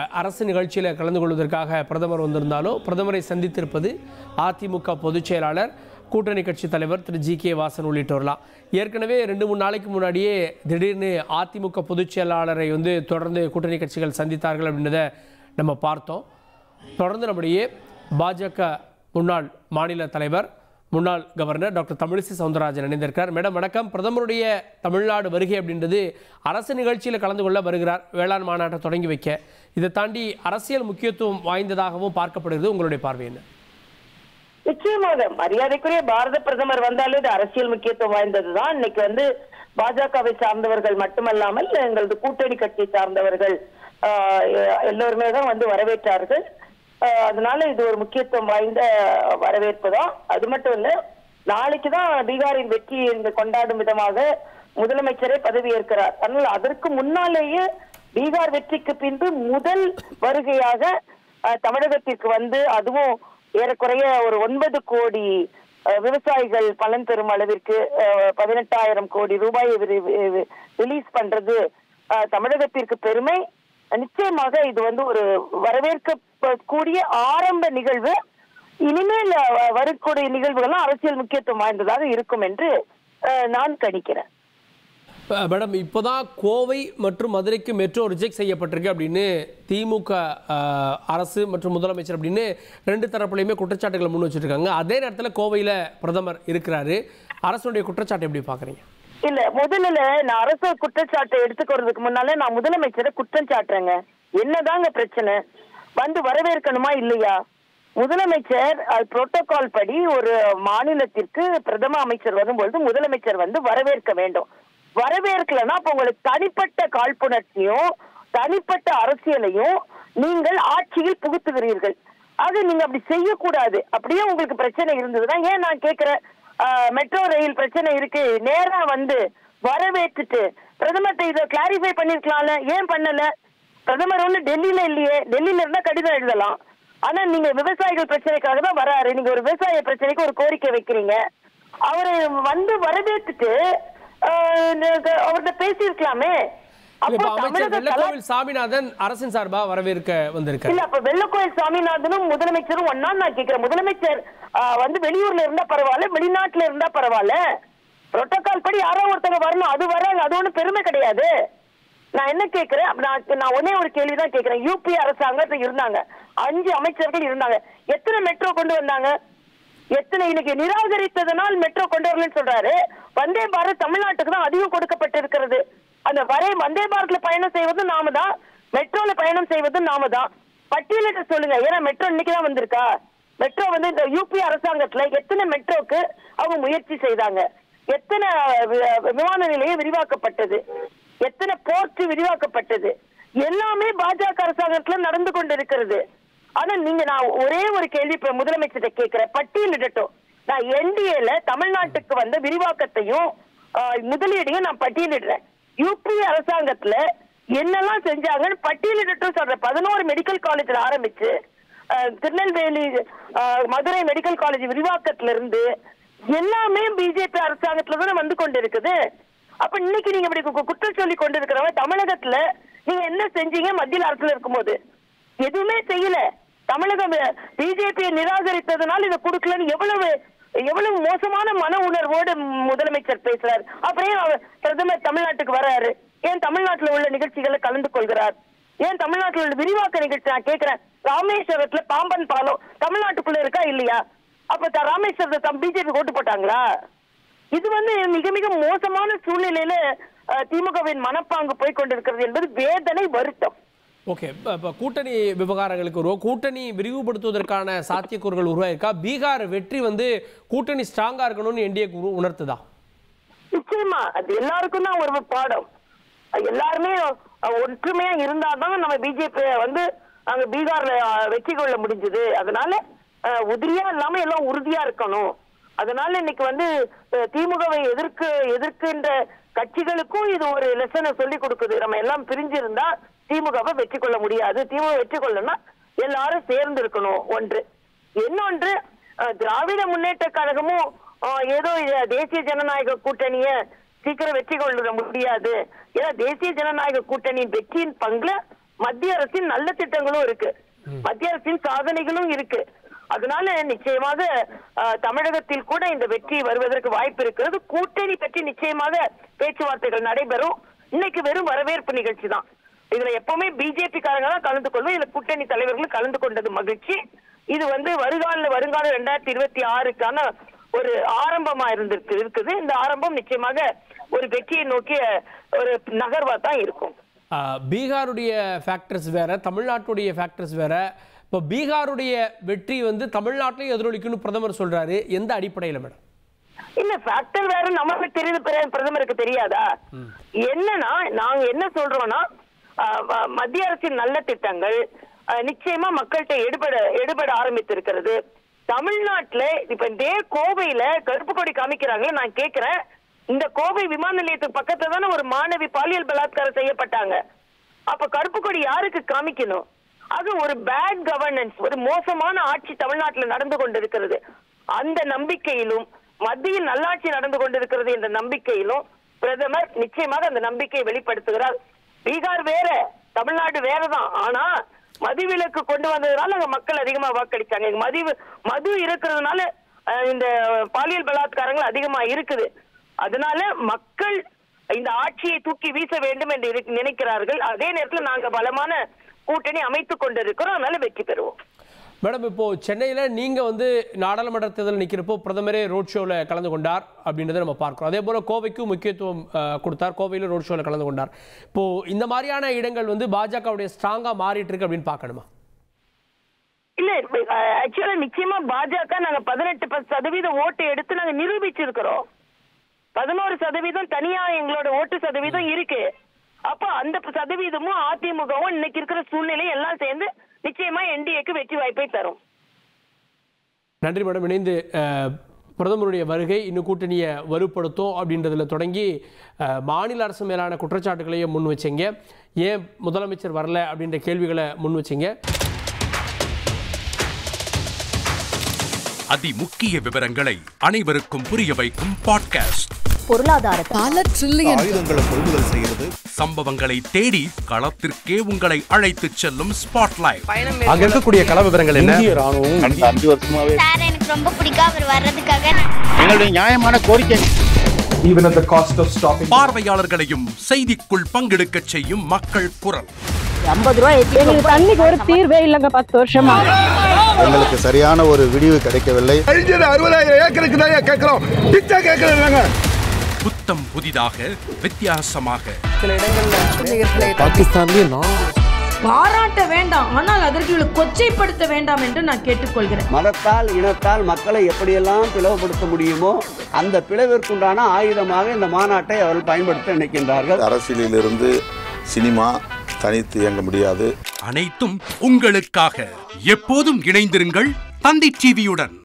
அரசு நிகழ்ச்சியில் கலந்து கொள்வதற்காக பிரதமர் வந்திருந்தாலும் பிரதமரை சந்தித்திருப்பது அதிமுக பொதுச் செயலாளர் கூட்டணி கட்சி தலைவர் திரு ஜி கே வாசன் உள்ளிட்டோர்லாம். ஏற்கனவே 2-3 நாளைக்கு முன்னாடியே திடீர்னு அதிமுக பொதுச் செயலாளரை தொடர்ந்து கூட்டணி கட்சிகள் சந்தித்தார்கள் அப்படின்றத நம்ம பார்த்தோம். தொடர்ந்து நம்முடைய பாஜக முன்னாள் மாநில தலைவர் முன்னாள் கவர்னர் டாக்டர் தமிழிசை சவுந்தரராஜன் இணைந்திருக்கிறார். மேடம் வணக்கம். பிரதமருடைய தமிழ்நாடு வருகை அப்படின்றது அரசு நிகழ்ச்சியில் கலந்து கொள்ள வருகிறார், வேளாண் மாநாட்டை தொடங்கி வைக்க. இதை தாண்டி அரசியல் முக்கியத்துவம் வாய்ந்ததாகவும் பார்க்கப்படுகிறது. உங்களுடைய பார்வை என்ன? நிச்சயமாக மரியாதைக்குரிய பாரத பிரதமர் வந்தாலும் இது அரசியல் முக்கியத்துவம் வாய்ந்ததுதான். இன்னைக்கு பாஜகவை சார்ந்தவர்கள் மட்டுமல்லாமல் எங்களது கூட்டணி கட்சி சார்ந்தவர்கள் எல்லோருமே தான் வரவேற்றார்கள். அதனால இது ஒரு முக்கியத்துவம் வாய்ந்த வரவேற்பு தான். அது மட்டும் இல்ல, நாளைக்குதான் பீகாரின் வெற்றி என்று கொண்டாடும் விதமாக முதலமைச்சரே பதவியேற்கிறார். அதனால அதற்கு முன்னாலேயே பீகார் வெற்றிக்கு பின்பு முதல் வருகையாக தமிழகத்திற்கு அதுவும் ஏறக்குறைய ஒரு 9 கோடி விவசாயிகள் பலன் பெறும் அளவிற்கு 18,000 கோடி ரூபாயை ரிலீஸ் பண்றது தமிழகத்திற்கு பெருமை. நிச்சயமாக இது ஒரு வரவேற்கக்கூடிய ஆரம்ப நிகழ்வு. இனிமேல் வரக்கூடிய நிகழ்வுகளும் அரசியல் முக்கியத்துவம் வாய்ந்ததாக இருக்கும் என்று நான் கணிக்கிறேன். மேடம், இப்போதான் கோவை மற்றும் மதுரைக்கு மெட்ரோ ரிஜெக்ட் செய்யப்பட்டிருக்கு அப்படின்னு திமுக அரசு மற்றும் முதலமைச்சர் அப்படின்னு 2 தரப்புலையுமே குற்றச்சாட்டுகளை முன் வச்சுருக்காங்க. அதே நேரத்தில் கோவையில் பிரதமர் இருக்கிறாரு. அரசுடைய குற்றச்சாட்டை எப்படி பார்க்குறீங்க? இல்ல, முதல்ல நான் அரசு குற்றச்சாட்டை எடுத்துக்கிறதுக்கு முன்னால நான் முதலமைச்சரை குற்றம் சாட்டுறேங்க. என்னதாங்க பிரச்சனை? வரவேற்கணுமா இல்லையா? முதலமைச்சர் புரோட்டோகால் படி ஒரு மாநிலத்திற்கு பிரதம அமைச்சர் வரும்பொழுது முதலமைச்சர் வரவேற்க வேண்டும். வரவேற்கலன்னா அப்ப உங்களுக்கு தனிப்பட்ட காழ்ப்புணர்ச்சியும் தனிப்பட்ட அரசியலையும் நீங்கள் ஆட்சியில் புகுத்துகிறீர்கள். அது நீங்க அப்படி செய்யக்கூடாது. அப்படியே உங்களுக்கு பிரச்சனை இருந்ததுதான். ஏன் நான் கேட்கிறேன், மெட்ரோ ரயில் பிரச்சனை இருக்கு, நேரா வரவேற்றுட்டு பிரதமர்கிட்ட இதை கிளாரிஃபை பண்ணிருக்கலாம்ல, ஏன் பண்ணல? பிரதமர் டெல்லியில இல்லையே. டெல்லியில இருந்தா கடிதம் எழுதலாம். ஆனா நீங்க விவசாயிகள் பிரச்சனைக்காக தான் வராரு. நீங்க ஒரு விவசாய பிரச்சனைக்கு ஒரு கோரிக்கை வைக்கிறீங்க. அவரை வரவேற்றுட்டு அவர்கிட்ட பேசியிருக்கலாமே. வெள்ளக்கோவில் சாமிநாதன் அரசின் சார்பா வரவேற்க வந்திருக்காரு. இல்ல, அப்ப வெள்ளக்கோவில் சாமிநாதனும் முதலமைச்சரும் ஒன்னா நான் கேட்கிறேன். முதலமைச்சர் வெளியூர்ல இருந்தா பரவாயில்ல, வெளிநாட்டுல இருந்தா பரவாயில்ல, புரோட்டோகால் படி யாரோ ஒருத்தவங்க வரணும். அது வராங்க, அது ஒண்ணும் பெருமை கிடையாது. நான் என்ன கேட்கிறேன், நான் ஒன்னே ஒரு கேள்விதான் கேட்கிறேன். யூபி அரசாங்கத்துல இருந்தாங்க, 5 அமைச்சர்கள் இருந்தாங்க. எத்தனை மெட்ரோ கொண்டு வந்தாங்க? எத்தனை? இன்னைக்கு நிராகரித்ததனால் மெட்ரோ கொண்டு வரலன்னு சொல்றாரு. வந்தே பாரத் தமிழ்நாட்டுக்கு தான் அதிகம் கொடுக்கப்பட்டிருக்கிறது. அந்த வந்தே பாரத்ல பயணம் செய்வதும் நாம தான், மெட்ரோல பயணம் செய்வதும் நாம தான். பட்டியலிட்ட சொல்லுங்க. ஏன்னா மெட்ரோ இன்னைக்குதான் வந்திருக்கா? மெட்ரோ இந்த யூபி அரசாங்கத்துல எத்தனை மெட்ரோக்கு அவங்க முயற்சி செய்தாங்க? எத்தனை விமான நிலையம் விரிவாக்கப்பட்டது? எத்தனை போர்ட் விரிவாக்கப்பட்டது? எல்லாமே பாஜக அரசாங்கத்துல நடந்து கொண்டிருக்கிறது. ஆனா நான் ஒரே ஒரு கேள்வி முதலமைச்சரை கேட்கிறேன், பட்டியலிடட்டும். நான் என்டிஏல தமிழ்நாட்டுக்கு விரிவாக்கத்தையும் முதலீடையும் நான் பட்டியலிடுறேன். யூபி அரசாங்கத்துல என்னெல்லாம் செஞ்சாங்கன்னு பட்டியலிடட்டும் சொல்றேன். 11 மெடிக்கல் காலேஜ்ல ஆரம்பிச்சு திருநெல்வேலி மதுரை மெடிக்கல் காலேஜ் விரிவாக்கத்துல இருந்து எல்லாமே பிஜேபி அரசாங்கத்துல தான் கொண்டிருக்குது. அப்ப இன்னைக்கு நீங்க இப்படி குற்றம் சொல்லி கொண்டிருக்கிறவங்க தமிழகத்துல நீங்க என்ன செஞ்சீங்க? மத்திய அரசுல இருக்கும்போது எதுவுமே செய்யல. தமிழகம் பிஜேபியை நிராகரித்ததுனால இதை கொடுக்கலன்னு எவ்வளவு மோசமான மன உணர்வோடு முதலமைச்சர் பேசுறாரு. அப்புறம் பிரதமர் தமிழ்நாட்டுக்கு வர்றாரு. ஏன் தமிழ்நாட்டுல உள்ள நிகழ்ச்சிகளை கலந்து கொள்கிறார்? ஏன் தமிழ்நாட்டில் உள்ள விரிவாக்க நிகழ்ச்சி? நான் கேட்கிறேன், ராமேஸ்வரத்துல பாம்பன் பாலம் தமிழ்நாட்டுக்குள்ள இருக்கா இல்லையா? அப்ப ராமேஸ்வரத்தை பிஜேபி ஓட்டு போட்டாங்களா? இது மிக மிக மோசமான சூழ்நிலையில திமுகவின் மனப்பாங்கு போய் கொண்டிருக்கிறது என்பது வேதனை, வருத்தம். ஓகே, இப்போ கூட்டணி விவகாரங்களுக்கு கூட்டணி விரிவுபடுத்துவதற்கான சாத்தியக்கூறுகள் உருவாயிருக்கா? பீகார் வெற்றி கூட்டணி ஸ்ட்ராங்கா இருக்கணும்னு என்டிஏ உணர்த்துதா? நிச்சயமா அது எல்லாருக்கும் தான் ஒரு பாடம். எல்லாருமே ஒற்றுமையா இருந்தாதான் நம்ம பிஜேபி அங்க பீகார்ல வெற்றி கொள்ள முடிஞ்சது. அதனால உதிரியா இல்லாம எல்லாம் உறுதியா இருக்கணும். அதனால இன்னைக்கு திமுகவை எதிர்க்கின்ற கட்சிகளுக்கும் இது ஒரு லெசனை சொல்லி கொடுக்குது. நம்ம எல்லாம் பிரிஞ்சிருந்தா திமுகவை வெற்றி கொள்ள முடியாது. திமுக வெற்றி கொள்ளனா எல்லாரும் சேர்ந்து இருக்கணும். ஒன்று. இன்னொன்று, திராவிட முன்னேற்ற கழகமும் ஏதோ தேசிய ஜனநாயக கூட்டணிய சீக்கிரம் வெற்றி கொள்ள முடியாது. ஏன்னா தேசிய ஜனநாயக கூட்டணியின் வெற்றியின் பங்குல மத்திய அரசின் நல்ல திட்டங்களும் இருக்கு, மத்திய அரசின் சாதனைகளும் இருக்கு. அதனால நிச்சயமாக தமிழகத்தில் கூட இந்த வெற்றி வருவதற்கு வாய்ப்பு இருக்கிறது. கூட்டணி பற்றி நிச்சயமாக பேச்சுவார்த்தைகள் நடைபெறும். இன்னைக்கு வெறும் வரவேற்பு நிகழ்ச்சி தான். இதுல எப்பவுமே பிஜேபி காரங்க தான் கலந்து கொள்வோம். இதுல கூட்டணி தலைவர்கள் கலந்து கொண்டது மகிழ்ச்சி. இது வருங்கால 2026க்கான ஒரு ஆரம்பமா இருக்குது. இந்த ஆரம்பம் நிச்சயமாக ஒரு வெற்றியை நோக்கிய ஒரு நகர்வா தான் இருக்கும். பீகாருடைய ஃபேக்டர்ஸ் வேற, தமிழ்நாட்டுடைய ஃபேக்டர்ஸ் வேற. இப்போ பீகாருடைய வெற்றி தமிழ்நாட்டிலையும் எதிரொலிக்குன்னு பிரதமர் சொல்றாரு. எந்த அடிப்படையில் மேடம்? இல்ல, ஃபேக்டர் வேற நமக்கு தெரியுது, பிரதமருக்கு தெரியாதா? என்னன்னா நாங்க என்ன சொல்றோம்னா, மத்திய அரசின் நல்ல திட்டங்கள் நிச்சயமா மக்கள்கிட்ட எடுபட ஆரம்பித்திருக்கிறது. தமிழ்நாட்டுல இப்ப இதே கோவையில கருப்பு கொடி காமிக்கிறாங்களே, நான் கேக்குறேன், இந்த கோவை விமான நிலையத்துக்கு பக்கத்துல தானே ஒரு மாணவி பாலியல் பலாத்காரம் செய்யப்பட்டாங்க. அப்ப கருப்பு கொடி யாருக்கு காமிக்கணும்? அது ஒரு பேட் கவர்னன்ஸ், ஒரு மோசமான ஆட்சி தமிழ்நாட்டில் நடந்து கொண்டிருக்கிறது. அந்த நம்பிக்கையிலும் மத்தியில் நல்லாட்சி நடந்து கொண்டிருக்கிறது என்ற நம்பிக்கையிலும் பிரதமர் நிச்சயமாக அந்த நம்பிக்கையை வெளிப்படுத்துகிறார். பீகார் வேற, தமிழ்நாடு வேறதான். ஆனா மதுவிலக்கு கொண்டு வந்ததுனால அங்க மக்கள் அதிகமா வாக்களிச்சாங்க. மது இருக்கிறதுனால இந்த பாலியல் பலாத்காரங்கள் அதிகமா இருக்குது. அதனால மக்கள் இந்த ஆட்சியை தூக்கி வீச வேண்டும் என்று நினைக்கிறார்கள். அதே நேரத்தில் நாங்க பலமான கூட்டணி அமைத்துக் கொண்டிருக்கிறோம். அதனால வெற்றி பெறுவோம். மேடம், இப்போ சென்னையில் நீங்கள் நாடாளுமன்ற தேர்தல் நிற்கிறப்போ பிரதமரே ரோட் ஷோவில் கலந்து கொண்டார் அப்படின்றத நம்ம பார்க்குறோம். அதே போல் கோவைக்கும் முக்கியத்துவம் கொடுத்தார், கோவையில் ரோட் ஷோவில் கலந்து கொண்டார். இப்போ இந்த மாதிரியான இடங்கள் பாஜகவுடைய ஸ்ட்ராங்காக மாறிட்டு இருக்கு அப்படின்னு பார்க்கணுமா? இல்ல, ஆக்சுவலா நிச்சயமா பாஜக நாங்க 18% ஓட்டு எடுத்து நாங்க நிரூபிச்சிருக்கிறோம். 11% தனியா எங்களோட ஓட்டு சதவீதம் இருக்கு. அப்ப அந்த சதவீதமும் அதிமுகவும் இன்னைக்கு இருக்கிற சூழ்நிலை எல்லாம் சேர்ந்து நிச்சயமா என்டிஏக்கு வெற்றி வாய்ப்பை தரும். நன்றி மேடம். இணைந்து பிரதமருடைய வருகை இன்னும் கூட்டணியை வலுப்படுத்தும் அப்படின்றதுல தொடங்கி மாநில அரசு மேலான குற்றச்சாட்டுகளையும் முன் வச்சிங்க. ஏன் முதலமைச்சர் வரல அப்படின்ற கேள்விகளை முன் வச்சிங்க. அதிமுக்கிய விவரங்களை அனைவருக்கும் புரிய வைக்கும் பாட்காஸ்ட். பொருளாதாரத்தை பல ட்ரில்லியன் ஆயுதங்களை கொள்முதல் செய்கிறது, சம்பவங்களை தேடி களத்திற்கே உங்களை அழைத்து செல்லும் ஸ்பாட்லைட். அங்க இருக்கக்கூடிய கள விவரங்கள் என்ன? கடந்த 5 வருஷமாவே சார் எனக்கு ரொம்ப பிடிக்கும் அவர் வர்றதுக்காக. எங்களுடைய நியாயமான கோரிக்கை. Even at the cost of stopping. பார்வையாளர்களையும் செய்திக்குள் பங்கெடுக்க செய்யும் மக்கள் குரல். 50 ரூபாய் எங்களுக்கு தண்ணிக்கு ஒரு தீர்வே இல்லங்க 10 வருஷமா. எங்களுக்கு சரியான ஒரு விடிவு கிடைக்கவில்லை. 60,000 ஏக்கருக்கு தான் கேக்குறோம், பிச்சை கேக்குறாங்க. புத்தம் புதிதாக, வித்தியாசமாக சில இடங்கள்ல பாகிஸ்தான்லயே பாராட்ட வேண்டாம், ஆனால் அதற்கு இவளை கொச்சைப்படுத்த வேண்டாம் என்று நான் கேட்டுக்கொள்கிறேன். மதத்தால் இனத்தால் மக்களை எப்படியெல்லாம் பிளவுபடுத்த முடியுமோ அந்த பிளவிற்குண்டான ஆயுதமாக இந்த மாநாட்டை அவர்கள் பயன்படுத்த நினைக்கின்றார்கள். அரசியலிலிருந்து சினிமா தனித்து இயங்க முடியாது. அனைத்தும் உங்களுக்காக. எப்போதும் இணைந்திருங்கள் தந்தி டிவியுடன்.